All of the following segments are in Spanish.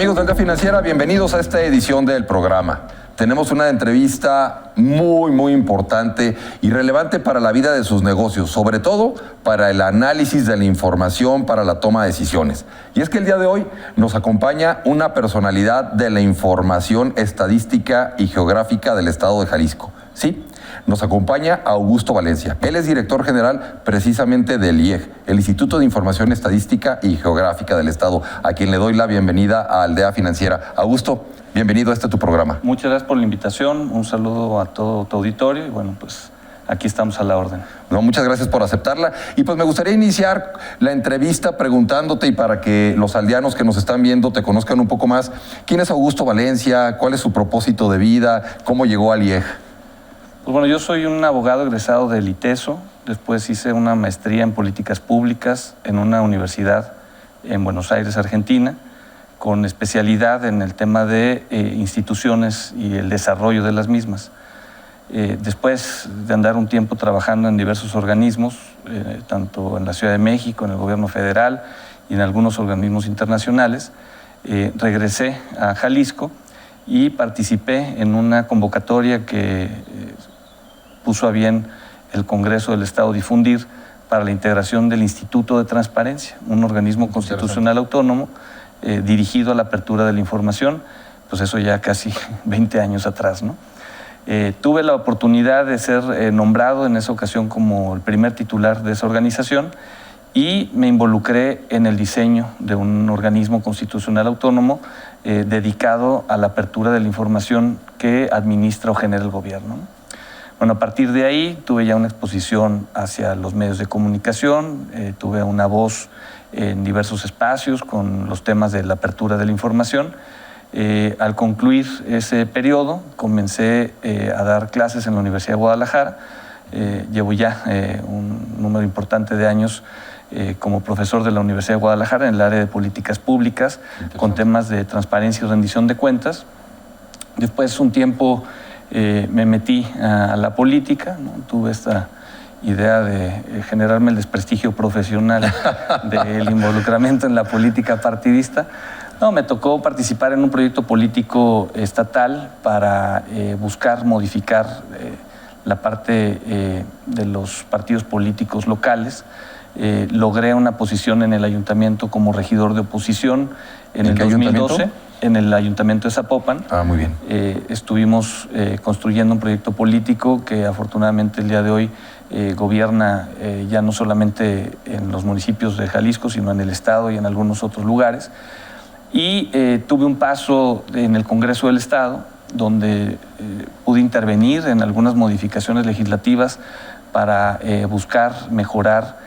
Amigos del DEA Financiera, bienvenidos a esta edición del programa. Tenemos una entrevista muy importante y relevante para la vida de sus negocios, sobre todo para el análisis de la información para la toma de decisiones. Y es que el día de hoy nos acompaña una personalidad de la información estadística y geográfica del estado de Jalisco. Sí, nos acompaña Augusto Valencia. Él es director general precisamente del IEG, el Instituto de Información Estadística y Geográfica del Estado, a quien le doy la bienvenida a Aldea Financiera. Augusto, bienvenido a tu programa. Muchas gracias por la invitación, un saludo a todo tu auditorio y bueno, pues aquí estamos a la orden. No, muchas gracias por aceptarla. Y pues me gustaría iniciar la entrevista preguntándote, y para que los aldeanos que nos están viendo te conozcan un poco más, ¿quién es Augusto Valencia? ¿Cuál es su propósito de vida? ¿Cómo llegó al IEG? Pues bueno, yo soy un abogado egresado del ITESO, después hice una maestría en políticas públicas en una universidad en Buenos Aires, Argentina, con especialidad en el tema de instituciones y el desarrollo de las mismas. Después de andar un tiempo trabajando en diversos organismos, tanto en la Ciudad de México, en el gobierno federal y en algunos organismos internacionales, regresé a Jalisco y participé en una convocatoria que puso a bien el Congreso del Estado difundir para la integración del Instituto de Transparencia, un organismo constitucional autónomo dirigido a la apertura de la información, pues eso ya casi 20 años atrás, ¿no? Tuve la oportunidad de ser nombrado en esa ocasión como el primer titular de esa organización y me involucré en el diseño de un organismo constitucional autónomo dedicado a la apertura de la información que administra o genera el gobierno, ¿no? Bueno, a partir de ahí tuve ya una exposición hacia los medios de comunicación, tuve una voz en diversos espacios con los temas de la apertura de la información. Al concluir ese periodo, comencé a dar clases en la Universidad de Guadalajara. Llevo ya un número importante de años como profesor de la Universidad de Guadalajara en el área de políticas públicas, con temas de transparencia y rendición de cuentas. Después, un tiempo, me metí a la política, ¿no? Tuve esta idea de generarme el desprestigio profesional del involucramiento en la política partidista. No, me tocó participar en un proyecto político estatal para buscar modificar la parte de los partidos políticos locales. Logré una posición en el ayuntamiento como regidor de oposición en el 2012. En el Ayuntamiento de Zapopan. Muy bien. Estuvimos construyendo un proyecto político que afortunadamente el día de hoy gobierna ya no solamente en los municipios de Jalisco, sino en el estado y en algunos otros lugares. Y tuve un paso en el Congreso del Estado, donde pude intervenir en algunas modificaciones legislativas para buscar mejorar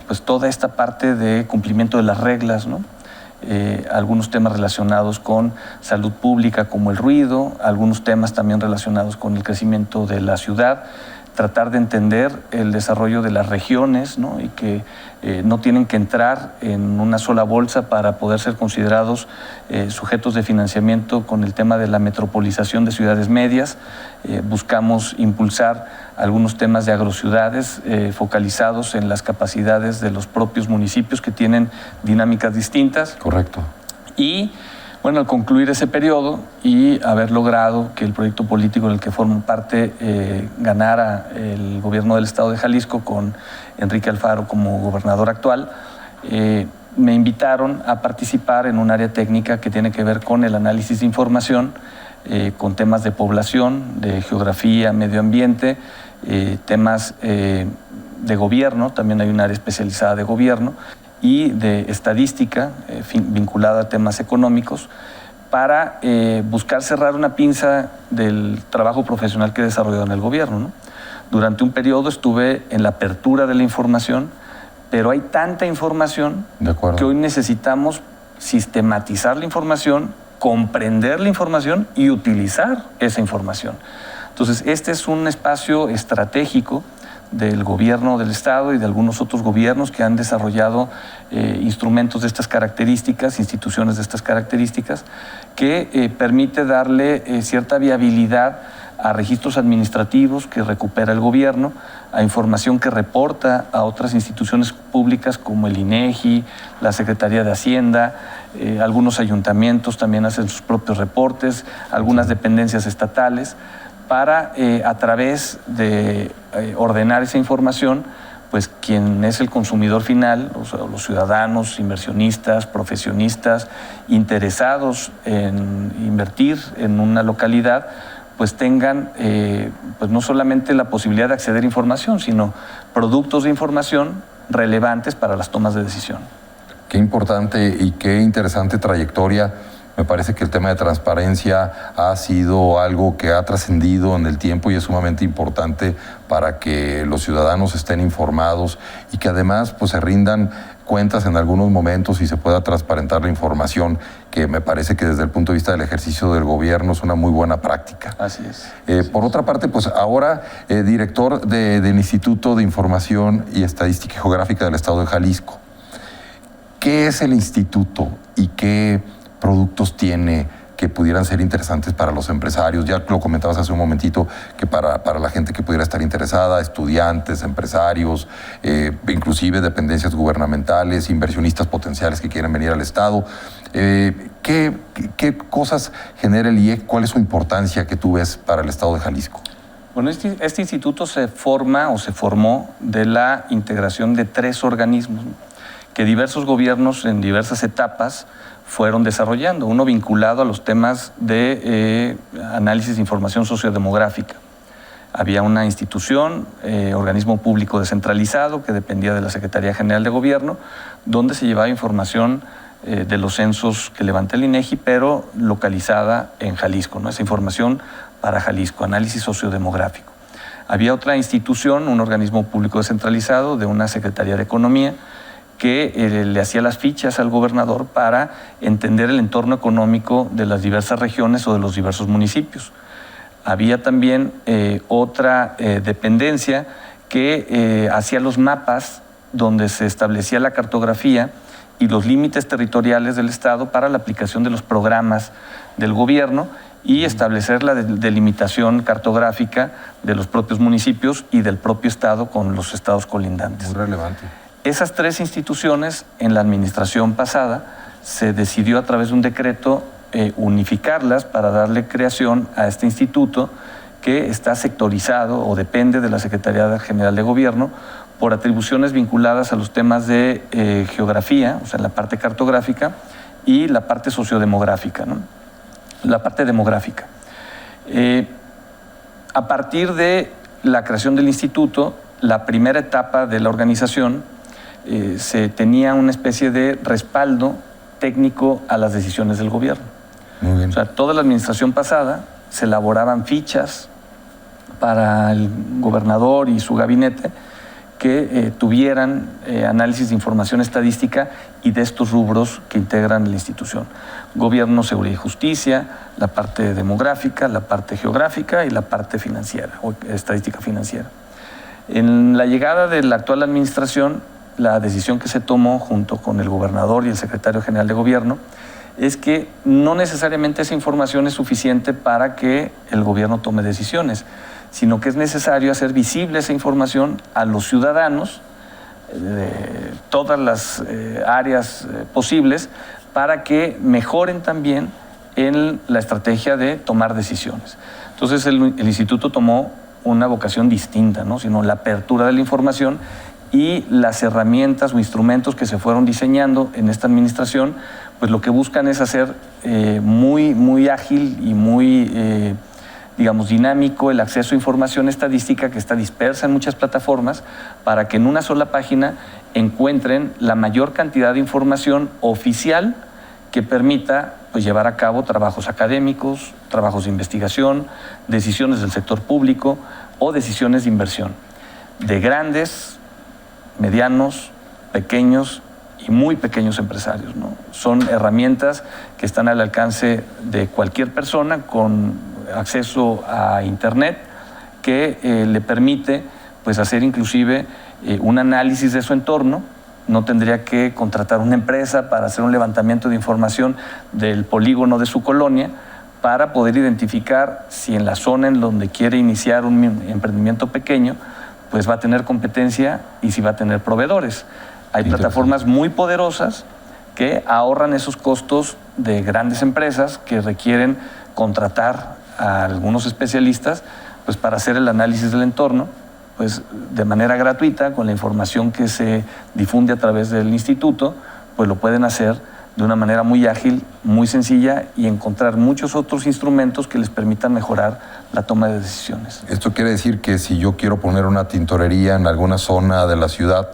pues toda esta parte de cumplimiento de las reglas, ¿no? Algunos temas relacionados con salud pública como el ruido, algunos temas también relacionados con el crecimiento de la ciudad, tratar de entender el desarrollo de las regiones, ¿no? Y que no tienen que entrar en una sola bolsa para poder ser considerados sujetos de financiamiento con el tema de la metropolización de ciudades medias. Buscamos impulsar algunos temas de agrociudades focalizados en las capacidades de los propios municipios que tienen dinámicas distintas. Correcto. Y bueno, al concluir ese periodo y haber logrado que el proyecto político en el que formo parte ganara el gobierno del estado de Jalisco con Enrique Alfaro como gobernador actual, me invitaron a participar en un área técnica que tiene que ver con el análisis de información, con temas de población, de geografía, medio ambiente, temas de gobierno, también hay un área especializada de gobierno, y de estadística vinculada a temas económicos, para buscar cerrar una pinza del trabajo profesional que he desarrollado en el gobierno, ¿no? Durante un periodo estuve en la apertura de la información, pero hay tanta información que hoy necesitamos sistematizar la información, comprender la información y utilizar esa información. Entonces, este es un espacio estratégico del gobierno del estado y de algunos otros gobiernos que han desarrollado instrumentos de estas características, instituciones de estas características, que permite darle cierta viabilidad a registros administrativos que recupera el gobierno, a información que reporta a otras instituciones públicas como el INEGI, la Secretaría de Hacienda, algunos ayuntamientos también hacen sus propios reportes, algunas dependencias estatales, para a través de ordenar esa información, pues quien es el consumidor final, o sea, los ciudadanos, inversionistas, profesionistas, interesados en invertir en una localidad, pues tengan pues no solamente la posibilidad de acceder a información, sino productos de información relevantes para las tomas de decisión. Qué importante y qué interesante trayectoria. Me parece que el tema de transparencia ha sido algo que ha trascendido en el tiempo y es sumamente importante para que los ciudadanos estén informados y que además pues, se rindan cuentas en algunos momentos y se pueda transparentar la información, que me parece que desde el punto de vista del ejercicio del gobierno es una muy buena práctica. Así es. Por otra parte, pues ahora director del Instituto de Información y Estadística Geográfica del Estado de Jalisco. ¿Qué es el instituto y qué productos tiene que pudieran ser interesantes para los empresarios? Ya lo comentabas hace un momentito, que para la gente que pudiera estar interesada, estudiantes, empresarios, inclusive dependencias gubernamentales, inversionistas potenciales que quieren venir al Estado. ¿Qué cosas genera el IEC? ¿Cuál es su importancia que tú ves para el Estado de Jalisco? Bueno, este instituto se formó de la integración de 3 organismos que diversos gobiernos en diversas etapas fueron desarrollando, uno vinculado a los temas de análisis de información sociodemográfica. Había una institución, organismo público descentralizado, que dependía de la Secretaría General de Gobierno, donde se llevaba información de los censos que levanta el INEGI, pero localizada en Jalisco, ¿no? Esa información para Jalisco, análisis sociodemográfico. Había otra institución, un organismo público descentralizado de una Secretaría de Economía, que le hacía las fichas al gobernador para entender el entorno económico de las diversas regiones o de los diversos municipios. Había también otra dependencia que hacía los mapas donde se establecía la cartografía y los límites territoriales del Estado para la aplicación de los programas del gobierno y establecer la delimitación cartográfica de los propios municipios y del propio Estado con los estados colindantes. Muy relevante. Esas 3 instituciones, en la administración pasada, se decidió a través de un decreto unificarlas para darle creación a este instituto que está sectorizado o depende de la Secretaría General de Gobierno por atribuciones vinculadas a los temas de geografía, o sea, la parte cartográfica, y la parte sociodemográfica, ¿no? La parte demográfica. A partir de la creación del instituto, la primera etapa de la organización, se tenía una especie de respaldo técnico a las decisiones del gobierno. Muy bien. O sea, toda la administración pasada se elaboraban fichas para el gobernador y su gabinete que tuvieran análisis de información estadística y de estos rubros que integran la institución. Gobierno, seguridad y justicia, la parte demográfica, la parte geográfica y la parte financiera o estadística financiera. En la llegada de la actual administración, la decisión que se tomó junto con el gobernador y el secretario general de gobierno es que no necesariamente esa información es suficiente para que el gobierno tome decisiones, sino que es necesario hacer visible esa información a los ciudadanos de todas las áreas posibles para que mejoren también en la estrategia de tomar decisiones. Entonces el instituto tomó una vocación distinta, ¿no? Sino la apertura de la información y las herramientas o instrumentos que se fueron diseñando en esta administración, pues lo que buscan es hacer muy ágil y muy, digamos, dinámico el acceso a información estadística que está dispersa en muchas plataformas para que en una sola página encuentren la mayor cantidad de información oficial que permita pues, llevar a cabo trabajos académicos, trabajos de investigación, decisiones del sector público o decisiones de inversión de grandes, medianos, pequeños y muy pequeños empresarios, ¿no? Son herramientas que están al alcance de cualquier persona con acceso a Internet que le permite pues, hacer inclusive un análisis de su entorno. No tendría que contratar una empresa para hacer un levantamiento de información del polígono de su colonia para poder identificar si en la zona en donde quiere iniciar un emprendimiento pequeño pues va a tener competencia y si va a tener proveedores. Hay plataformas muy poderosas que ahorran esos costos de grandes empresas que requieren contratar a algunos especialistas pues, para hacer el análisis del entorno, pues de manera gratuita, con la información que se difunde a través del instituto, pues lo pueden hacer de una manera muy ágil, muy sencilla y encontrar muchos otros instrumentos que les permitan mejorar la toma de decisiones. Esto quiere decir que si yo quiero poner una tintorería en alguna zona de la ciudad,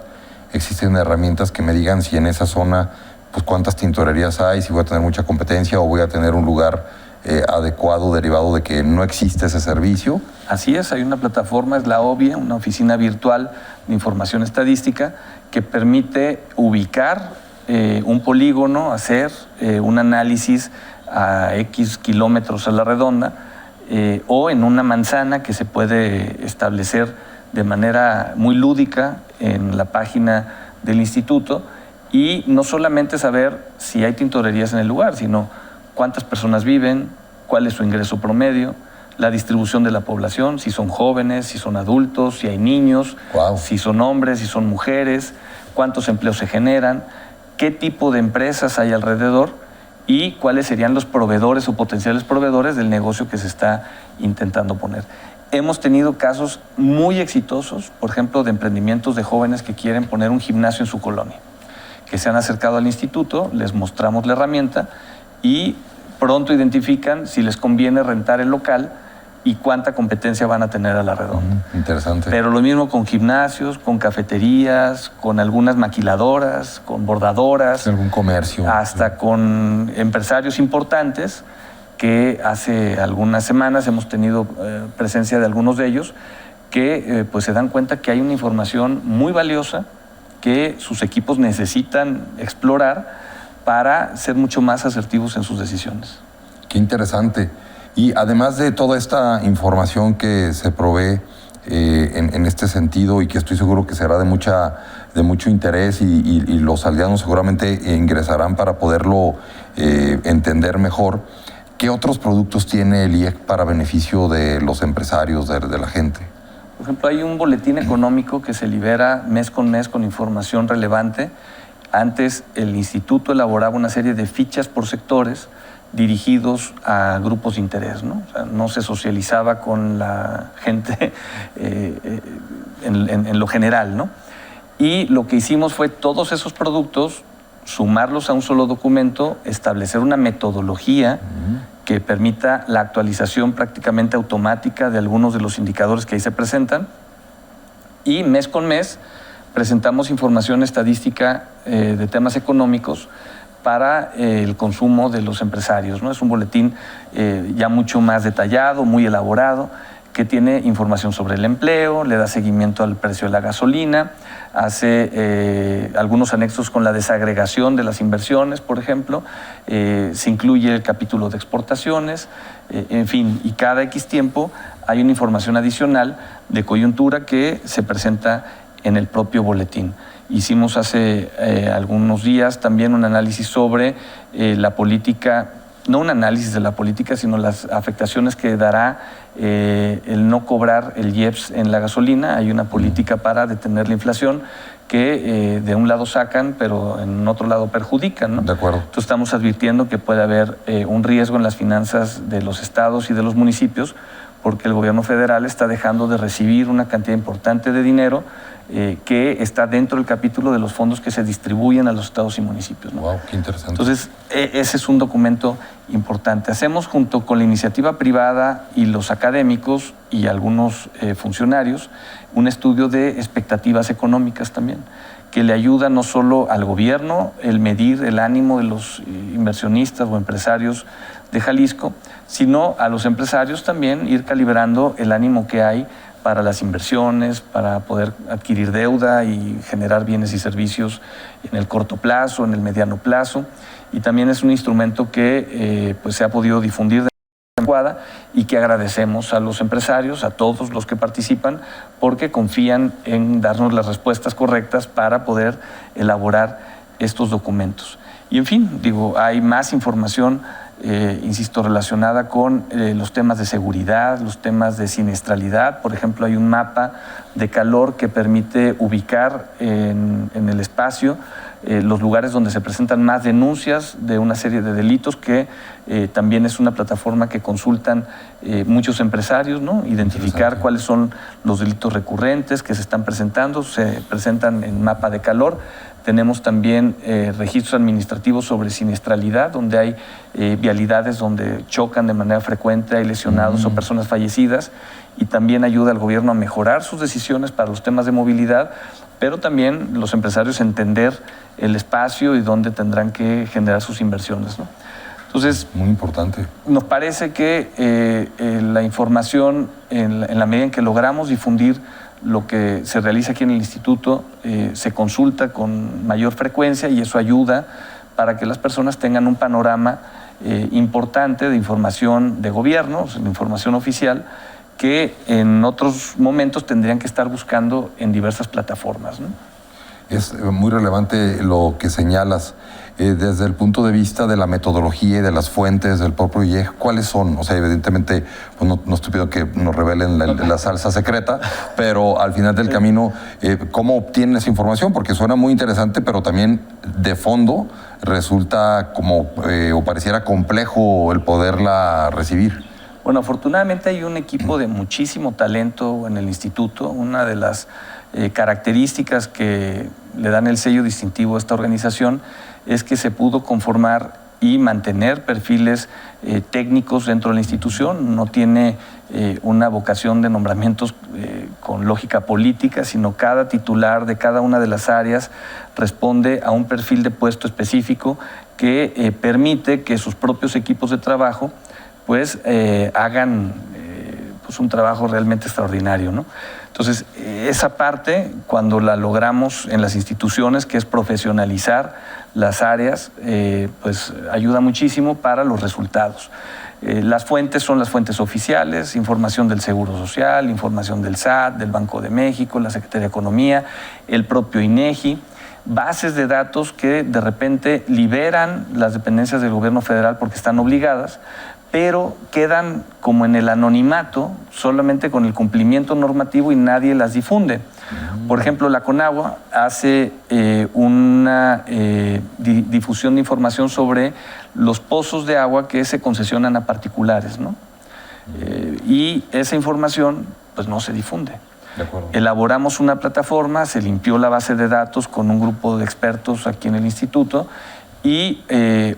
existen herramientas que me digan si en esa zona, pues cuántas tintorerías hay, si voy a tener mucha competencia o voy a tener un lugar adecuado derivado de que no existe ese servicio. Así es, hay una plataforma, es la OBIE, una oficina virtual de información estadística que permite ubicar un polígono, hacer un análisis a X kilómetros a la redonda o en una manzana que se puede establecer de manera muy lúdica en la página del instituto y no solamente saber si hay tintorerías en el lugar, sino cuántas personas viven, cuál es su ingreso promedio, la distribución de la población, si son jóvenes, si son adultos, si hay niños, wow, si son hombres, si son mujeres, cuántos empleos se generan, qué tipo de empresas hay alrededor y cuáles serían los proveedores o potenciales proveedores del negocio que se está intentando poner. Hemos tenido casos muy exitosos, por ejemplo, de emprendimientos de jóvenes que quieren poner un gimnasio en su colonia, que se han acercado al instituto, les mostramos la herramienta y pronto identifican si les conviene rentar el local y cuánta competencia van a tener a la redonda. Interesante. Pero lo mismo con gimnasios, con cafeterías, con algunas maquiladoras, con bordadoras. Algún comercio. Hasta con empresarios importantes que hace algunas semanas hemos tenido presencia de algunos de ellos que pues se dan cuenta que hay una información muy valiosa que sus equipos necesitan explorar para ser mucho más asertivos en sus decisiones. Qué interesante. Y además de toda esta información que se provee en este sentido y que estoy seguro que será de mucho interés y los aldeanos seguramente ingresarán para poderlo entender mejor, ¿qué otros productos tiene el IEC para beneficio de los empresarios, de la gente? Por ejemplo, hay un boletín económico que se libera mes con información relevante. Antes el instituto elaboraba una serie de fichas por sectores dirigidos a grupos de interés, ¿no? O sea, no se socializaba con la gente en lo general, ¿no? Y lo que hicimos fue todos esos productos, sumarlos a un solo documento, establecer una metodología que permita la actualización prácticamente automática de algunos de los indicadores que ahí se presentan y mes con mes presentamos información estadística de temas económicos para el consumo de los empresarios, ¿no? Es un boletín ya mucho más detallado, muy elaborado, que tiene información sobre el empleo, le da seguimiento al precio de la gasolina, hace algunos anexos con la desagregación de las inversiones, por ejemplo, se incluye el capítulo de exportaciones, en fin, y cada X tiempo hay una información adicional de coyuntura que se presenta en el propio boletín. Hicimos hace algunos días también un análisis sobre la política, no un análisis de la política, sino las afectaciones que dará el no cobrar el IEPS en la gasolina. Hay una política para detener la inflación que de un lado sacan, pero en otro lado perjudican, ¿no? De acuerdo. Entonces estamos advirtiendo que puede haber un riesgo en las finanzas de los estados y de los municipios porque el gobierno federal está dejando de recibir una cantidad importante de dinero que está dentro del capítulo de los fondos que se distribuyen a los estados y municipios, ¿no? Wow, qué interesante. Entonces, ese es un documento importante. Hacemos junto con la iniciativa privada y los académicos y algunos funcionarios un estudio de expectativas económicas también, que le ayuda no solo al gobierno el medir el ánimo de los inversionistas o empresarios de Jalisco, sino a los empresarios también ir calibrando el ánimo que hay para las inversiones, para poder adquirir deuda y generar bienes y servicios en el corto plazo, en el mediano plazo. Y también es un instrumento que pues se ha podido difundir de manera adecuada y que agradecemos a los empresarios, a todos los que participan, porque confían en darnos las respuestas correctas para poder elaborar estos documentos. Y en fin, digo, hay más información insisto, relacionada con los temas de seguridad, los temas de siniestralidad. Por ejemplo, hay un mapa de calor que permite ubicar en el espacio los lugares donde se presentan más denuncias de una serie de delitos, que también es una plataforma que consultan muchos empresarios, ¿no? Identificar cuáles son los delitos recurrentes que se están presentando, se presentan en mapa de calor. Tenemos también registros administrativos sobre siniestralidad, donde hay vialidades donde chocan de manera frecuente, hay lesionados o personas fallecidas, y también ayuda al gobierno a mejorar sus decisiones para los temas de movilidad, pero también los empresarios a entender el espacio y dónde tendrán que generar sus inversiones, ¿no? Entonces, muy importante. Nos parece que la información, en la medida en que logramos difundir lo que se realiza aquí en el instituto, se consulta con mayor frecuencia, y eso ayuda para que las personas tengan un panorama importante de información de gobierno, de información oficial, que en otros momentos tendrían que estar buscando en diversas plataformas, ¿no? Es muy relevante lo que señalas. Desde el punto de vista de la metodología y de las fuentes del propio IEG, ¿cuáles son? O sea, evidentemente, pues no estoy pidiendo que nos revelen la salsa secreta, pero al final del camino, ¿cómo obtienen esa información? Porque suena muy interesante, pero también de fondo resulta como, o pareciera complejo el poderla recibir. Bueno, afortunadamente hay un equipo de muchísimo talento en el instituto. Una de las características que le dan el sello distintivo a esta organización es que se pudo conformar y mantener perfiles técnicos dentro de la institución. No tiene una vocación de nombramientos con lógica política, sino cada titular de cada una de las áreas responde a un perfil de puesto específico que permite que sus propios equipos de trabajo pues hagan pues un trabajo realmente extraordinario, ¿no? Entonces, esa parte, cuando la logramos en las instituciones, que es profesionalizar las áreas, pues ayuda muchísimo para los resultados. Las fuentes son las fuentes oficiales, información del Seguro Social, información del SAT, del Banco de México, la Secretaría de Economía, el propio INEGI, bases de datos que de repente liberan las dependencias del gobierno federal porque están obligadas, pero quedan como en el anonimato, solamente con el cumplimiento normativo, y nadie las difunde. Por ejemplo, la Conagua hace una difusión de información sobre los pozos de agua que se concesionan a particulares, ¿no? Y esa información pues no se difunde. De acuerdo. Elaboramos una plataforma, se limpió la base de datos con un grupo de expertos aquí en el instituto, y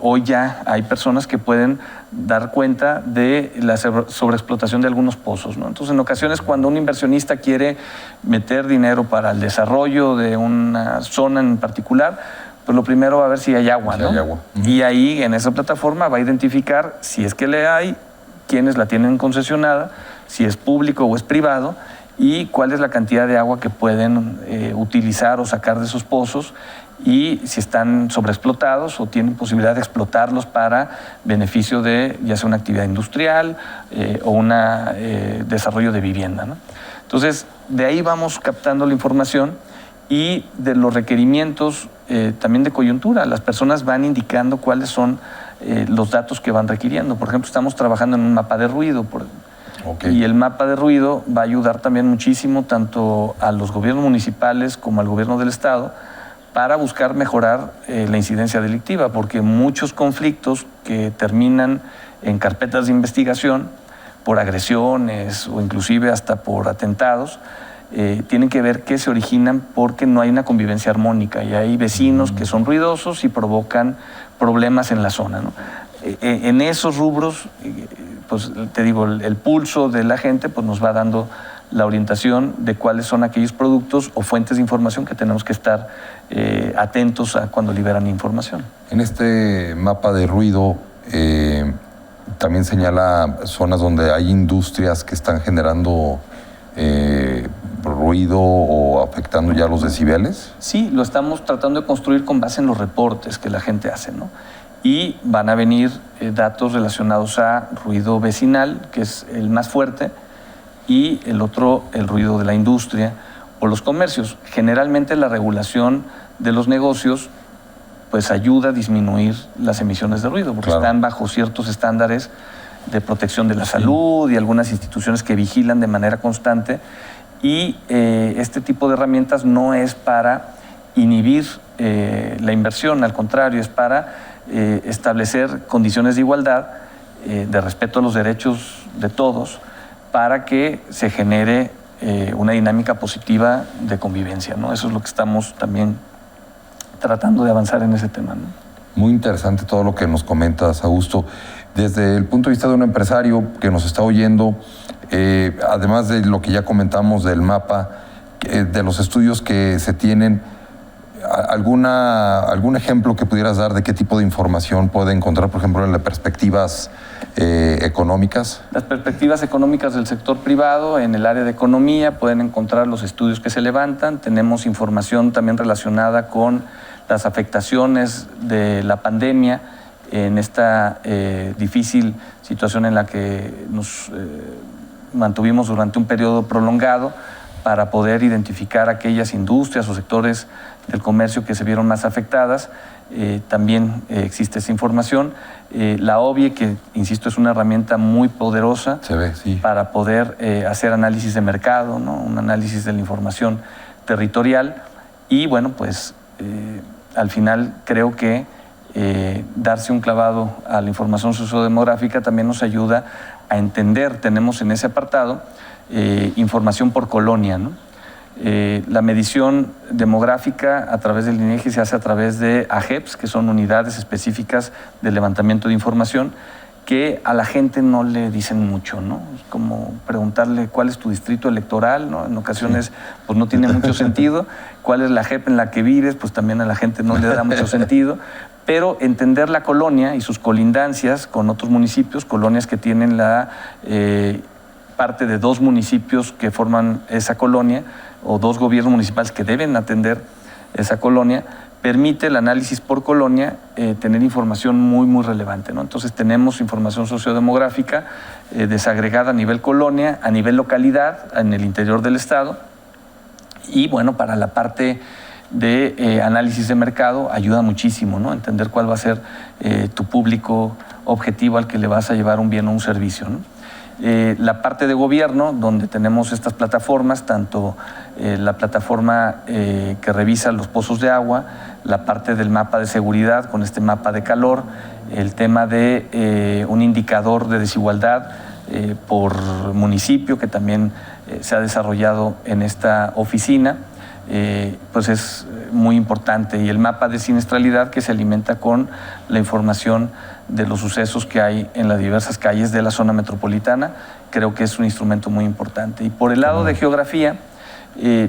hoy ya hay personas que pueden dar cuenta de la sobreexplotación de algunos pozos, ¿no? Entonces, en ocasiones, cuando un inversionista quiere meter dinero para el desarrollo de una zona en particular, pues lo primero va a ver si hay agua, ¿no? Si hay agua. Y ahí, en esa plataforma, va a identificar si es que le hay, quiénes la tienen concesionada, si es público o es privado, y cuál es la cantidad de agua que pueden utilizar o sacar de esos pozos, y si están sobreexplotados o tienen posibilidad de explotarlos para beneficio de ya sea una actividad industrial o un desarrollo de vivienda, ¿no? Entonces, de ahí vamos captando la información, y de los requerimientos también de coyuntura. Las personas van indicando cuáles son los datos que van requiriendo. Por ejemplo, estamos trabajando en un mapa de ruido, y el mapa de ruido va a ayudar también muchísimo tanto a los gobiernos municipales como al gobierno del estado para buscar mejorar la incidencia delictiva, porque muchos conflictos que terminan en carpetas de investigación por agresiones o inclusive hasta por atentados, tienen que ver que se originan porque no hay una convivencia armónica, y hay vecinos que son ruidosos y provocan problemas en la zona, ¿no? En esos rubros, pues te digo, el pulso de la gente pues nos va dando la orientación de cuáles son aquellos productos o fuentes de información que tenemos que estar atentos a cuando liberan información. En este mapa de ruido también señala zonas donde hay industrias que están generando ruido o afectando ya los decibeles. Sí, lo estamos tratando de construir con base en los reportes que la gente hace, ¿no? Y van a venir datos relacionados a ruido vecinal, que es el más fuerte, y el otro, el ruido de la industria o los comercios. Generalmente la regulación de los negocios pues ayuda a disminuir las emisiones de ruido, porque están bajo ciertos estándares de protección de la salud y algunas instituciones que vigilan de manera constante, y este tipo de herramientas no es para inhibir la inversión, al contrario, es para establecer condiciones de igualdad, de respeto a los derechos de todos, para que se genere una dinámica positiva de convivencia, ¿no? Eso es lo que estamos también tratando de avanzar en ese tema, ¿no? Muy interesante todo lo que nos comentas, Augusto. Desde el punto de vista de un empresario que nos está oyendo, además de lo que ya comentamos del mapa, de los estudios que se tienen, ¿algún ejemplo que pudieras dar de qué tipo de información puede encontrar, por ejemplo, en las perspectivas económicas? Las perspectivas económicas del sector privado, en el área de economía, pueden encontrar los estudios que se levantan. Tenemos información también relacionada con las afectaciones de la pandemia en esta difícil situación en la que nos mantuvimos durante un periodo prolongado, para poder identificar aquellas industrias o sectores del comercio que se vieron más afectadas. También existe esa información. La OBIE, que insisto es una herramienta muy poderosa para poder hacer análisis de mercado, ¿no? Un análisis de la información territorial. Y bueno, pues al final creo que darse un clavado a la información sociodemográfica también nos ayuda a entender. Tenemos en ese apartado información por colonia, ¿no? La medición demográfica a través del INEGI se hace a través de AGEPS, que son unidades específicas de levantamiento de información, que a la gente no le dicen mucho, ¿no? Es como preguntarle cuál es tu distrito electoral, ¿no? En ocasiones pues no tiene mucho sentido. ¿Cuál es la AGEP en la que vives? Pues también a la gente no le da mucho sentido. Pero entender la colonia y sus colindancias con otros municipios, colonias que tienen la parte de 2 municipios que forman esa colonia, o 2 gobiernos municipales que deben atender esa colonia, permite el análisis por colonia tener información muy, muy relevante, ¿no? Entonces tenemos información sociodemográfica desagregada a nivel colonia, a nivel localidad, en el interior del estado. Y bueno, para la parte de análisis de mercado ayuda muchísimo, ¿no? Entender cuál va a ser tu público objetivo al que le vas a llevar un bien o un servicio, ¿no? La parte de gobierno, donde tenemos estas plataformas, tanto la plataforma que revisa los pozos de agua, la parte del mapa de seguridad con este mapa de calor, el tema de un indicador de desigualdad por municipio que también se ha desarrollado en esta oficina, pues es muy importante. Y el mapa de siniestralidad, que se alimenta con la información de los sucesos que hay en las diversas calles de la zona metropolitana, creo que es un instrumento muy importante. Y por el lado de geografía,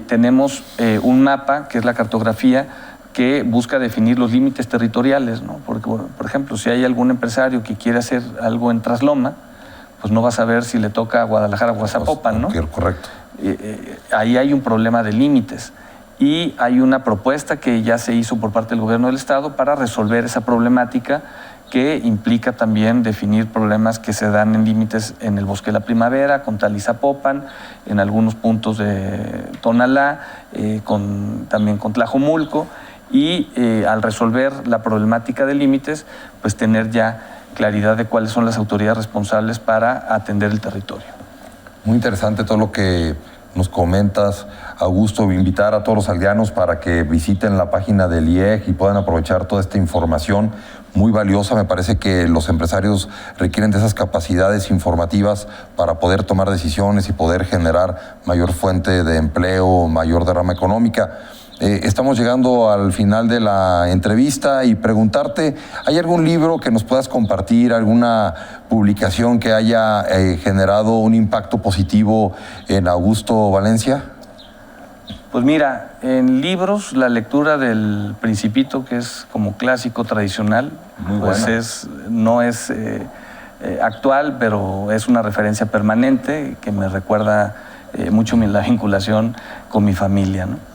tenemos un mapa, que es la cartografía, que busca definir los límites territoriales, ¿no? Porque, por ejemplo, si hay algún empresario que quiere hacer algo en Trasloma, pues no va a saber si le toca a Guadalajara o a Zapopan, ¿no? Correcto. Ahí hay un problema de límites. Y hay una propuesta que ya se hizo por parte del gobierno del estado para resolver esa problemática, que implica también definir problemas que se dan en límites en el Bosque de la Primavera, con Talizapopan, en algunos puntos de Tonalá, también con Tlajomulco, y al resolver la problemática de límites, pues tener ya claridad de cuáles son las autoridades responsables para atender el territorio. Muy interesante todo lo que nos comentas, Augusto. Invitar a todos los aldeanos para que visiten la página del IEG y puedan aprovechar toda esta información muy valiosa. Me parece que los empresarios requieren de esas capacidades informativas para poder tomar decisiones y poder generar mayor fuente de empleo, mayor derrama económica. Estamos llegando al final de la entrevista y preguntarte, ¿hay algún libro que nos puedas compartir, alguna publicación que haya generado un impacto positivo en Augusto Valencia? Pues mira, en libros, la lectura del Principito, que es como clásico tradicional, pues no es actual, pero es una referencia permanente que me recuerda mucho la vinculación con mi familia, ¿no?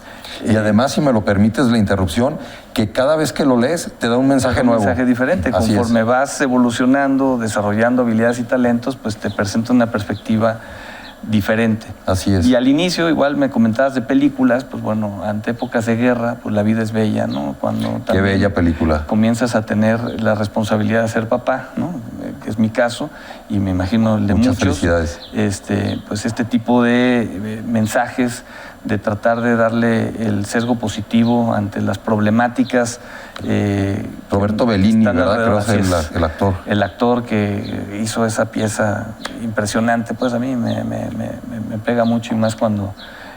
Y además, si me lo permites la interrupción, que cada vez que lo lees te da un mensaje nuevo. Un mensaje diferente. Conforme vas evolucionando, desarrollando habilidades y talentos, pues te presenta una perspectiva diferente. Así es. Y al inicio, igual me comentabas de películas, pues bueno, ante épocas de guerra, pues la vida es bella, ¿no? Cuando qué bella película. Comienzas a tener la responsabilidad de ser papá, ¿no? Que es mi caso, y me imagino el de muchos. Felicidades. Pues este tipo de mensajes de tratar de darle el sesgo positivo ante las problemáticas. Roberto Benigni, ¿verdad? Creo que es el actor. El actor que hizo esa pieza impresionante, pues a mí me pega mucho, y más cuando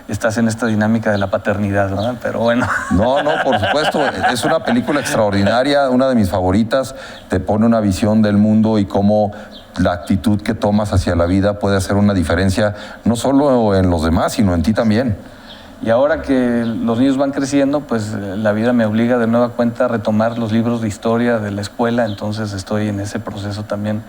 estás en esta dinámica de la paternidad, ¿verdad? Pero bueno. No, por supuesto, es una película extraordinaria, una de mis favoritas. Te pone una visión del mundo y cómo la actitud que tomas hacia la vida puede hacer una diferencia, no solo en los demás, sino en ti también. Y ahora que los niños van creciendo, pues la vida me obliga de nueva cuenta a retomar los libros de historia de la escuela, entonces estoy en ese proceso también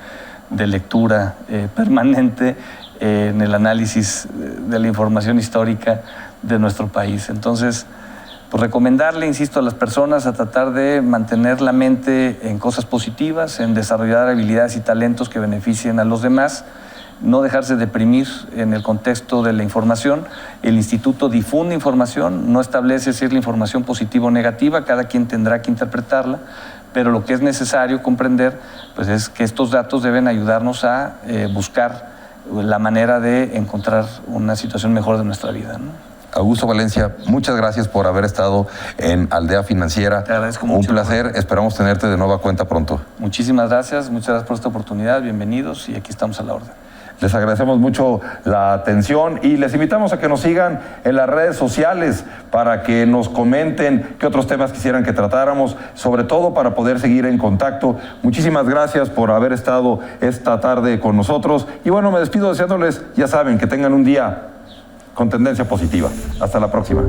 de lectura permanente, en el análisis de la información histórica de nuestro país. Entonces, pues recomendarle, insisto, a las personas a tratar de mantener la mente en cosas positivas, en desarrollar habilidades y talentos que beneficien a los demás, no dejarse deprimir en el contexto de la información. El instituto difunde información, no establece si es la información positiva o negativa, cada quien tendrá que interpretarla, pero lo que es necesario comprender pues es que estos datos deben ayudarnos a buscar la manera de encontrar una situación mejor de nuestra vida, ¿no? Augusto Valencia, muchas gracias por haber estado en Aldea Financiera. Te agradezco mucho. Un placer, esperamos tenerte de nueva cuenta pronto. Muchísimas gracias por esta oportunidad, bienvenidos y aquí estamos a la orden. Les agradecemos mucho la atención y les invitamos a que nos sigan en las redes sociales para que nos comenten qué otros temas quisieran que tratáramos, sobre todo para poder seguir en contacto. Muchísimas gracias por haber estado esta tarde con nosotros y bueno, me despido deseándoles, ya saben, que tengan un día con tendencia positiva. Hasta la próxima.